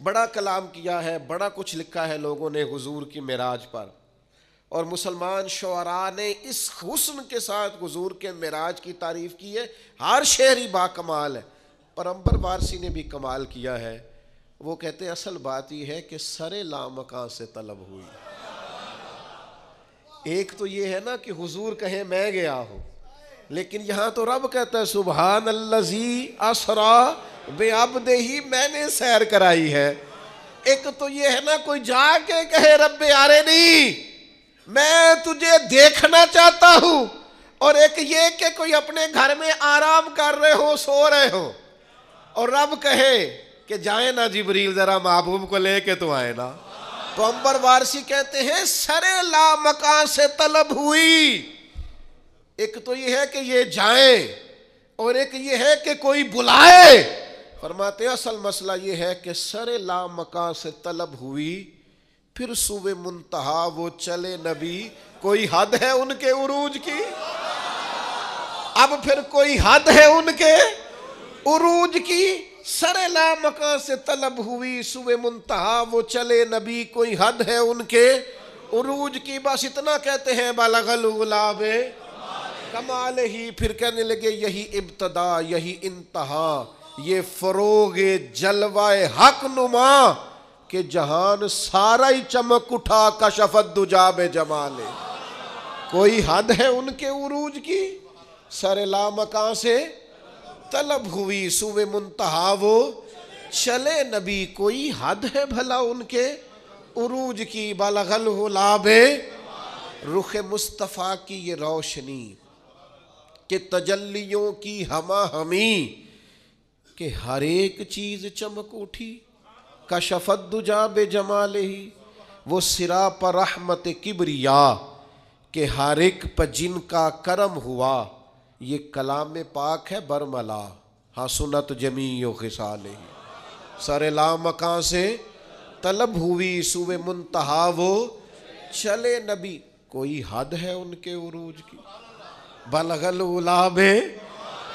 بڑا کلام کیا ہے، بڑا کچھ لکھا ہے لوگوں نے حضور کی معراج پر، اور مسلمان شعراء نے اس حسن کے ساتھ حضور کے معراج کی تعریف کی ہے. ہر شعری با کمال ہے، پر عنبر وارثی نے بھی کمال کیا ہے. وہ کہتے ہیں اصل بات یہ ہے کہ سر لامکاں سے طلب ہوئی. ایک تو یہ ہے نا کہ حضور کہیں میں گیا ہوں، لیکن یہاں تو رب کہتا ہے سبحان الذی اسرا بعبدہ، میں نے سیر کرائی ہے. ایک تو یہ ہے نا کوئی جا کے کہے رب ارنی، میں تجھے دیکھنا چاہتا ہوں، اور ایک یہ کہ کوئی اپنے گھر میں آرام کر رہے ہو، سو رہے ہو، اور رب کہے کہ جائیں نا جبریل ذرا محبوب کو لے کے تو آئے نا. تو عنبر وارثی کہتے ہیں سر لامکاں سے طلب ہوئی. ایک تو یہ ہے کہ یہ جائیں، اور ایک یہ ہے کہ کوئی بلائے. فرماتے ہیں اصل مسئلہ یہ ہے کہ سر لامکاں سے طلب ہوئی، پھر سوئے منتہا وہ چلے نبی، کوئی حد ہے ان کے عروج کی؟ اب پھر کوئی حد ہے ان کے عروج کی؟ سر لامکاں سے طلب ہوئی، سوئے منتہا وہ چلے نبی، کوئی حد ہے ان کے عروج کی؟ بس اتنا کہتے ہیں بلغ العلا کمال ہی. پھر کہنے لگے یہی ابتدا یہی انتہا، یہ فروغ جلوہ حق نما، کہ جہان سارا ہی چمک اٹھا کشف الدجا بجمال. کوئی حد ہے ان کے عروج کی؟ سر لامکاں سے طلب ہوئی، سوئے منتہا وہ چلے نبی، کوئی حد ہے بھلا ان کے عروج کی؟ بلغ العلا رخ مصطفیٰ کی یہ روشنی کہ تجلیوں کی ہما ہمی، کہ ہر ایک چیز چمک اٹھی کشف الدجا بجمالہ. وہ سرا پر رحمت کبریا، کہ ہر ایک پر جن کا کرم ہوا. یہ کلام پاک ہے برملا، ہاں سنت جمیع خصالہ. سر لامکاں سے طلب ہوئی، سوئے منتہا وہ چلے نبی، کوئی حد ہے ان کے عروج کی؟ بلغ العلا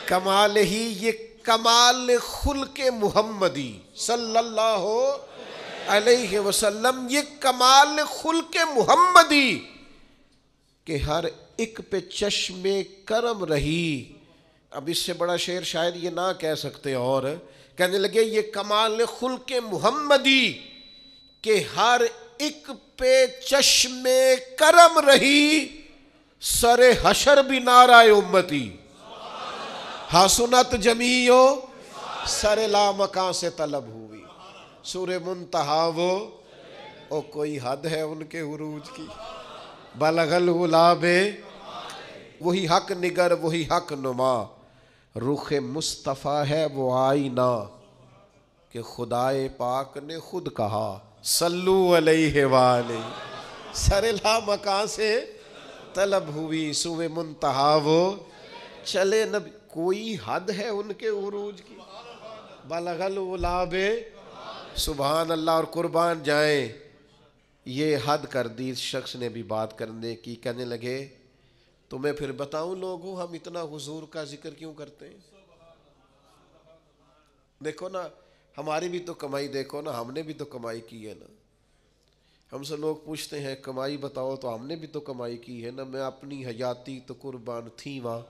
کمال ہی. یہ کمال خلق محمدی صلی اللہ علیہ وسلم، یہ کمال خلق محمدی کہ ہر ایک پہ چشم کرم رہی. اب اس سے بڑا شعر شاید یہ نہ کہہ سکتے، اور کہنے لگے یہ کمال خلق محمدی کہ ہر ایک پہ چشم کرم رہی، سر حشر بھی نعرہ امتی، ہاں سنت جمیع سر لامکاں سے طلب ہوئی. سور منتہا وہ، او کوئی حد ہے ان کے عروج کی؟ بلغ العلا وہی حق نگر وہی حق نما. رخ مصطفیٰ ہے وہ آئینہ، کہ خدائے پاک نے خود کہا صلو علیہ وآلہ. سر لامکاں سے طلب ہوئی، سوئے منتہا وہ چلے نبی، کوئی حد ہے ان کے عروج کی؟ بلغ العلا سبحان اللہ. اور قربان جائیں یہ حد کر دی اس شخص نے بھی بات کرنے کی. کہنے لگے تمہیں پھر بتاؤں لوگوں ہم اتنا حضور کا ذکر کیوں کرتے ہیں؟ دیکھو نا ہماری بھی تو کمائی، دیکھو نا ہم نے بھی تو کمائی کی ہے نا. ہم سے لوگ پوچھتے ہیں کمائی بتاؤ، تو ہم نے بھی تو کمائی کی ہے نا. میں اپنی حیاتی تو قربان تھی وہاں،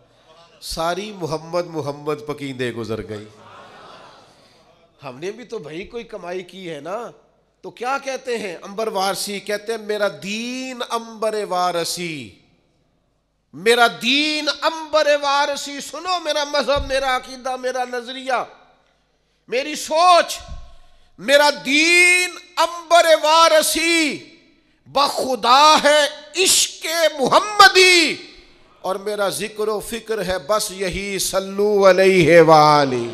ساری محمد محمد پکیندے گزر گئی. ہم نے بھی تو بھائی کوئی کمائی کی ہے نا. تو کیا کہتے ہیں عنبر وارثی؟ کہتے ہیں میرا دین عنبر وارثی، میرا دین عنبر وارثی. سنو میرا مذہب، میرا عقیدہ، میرا نظریہ، میری سوچ. میرا دین عنبر وارثی بخدا ہے عشق محمدی، اور میرا ذکر و فکر ہے بس یہی صلو علیہ وآلہ.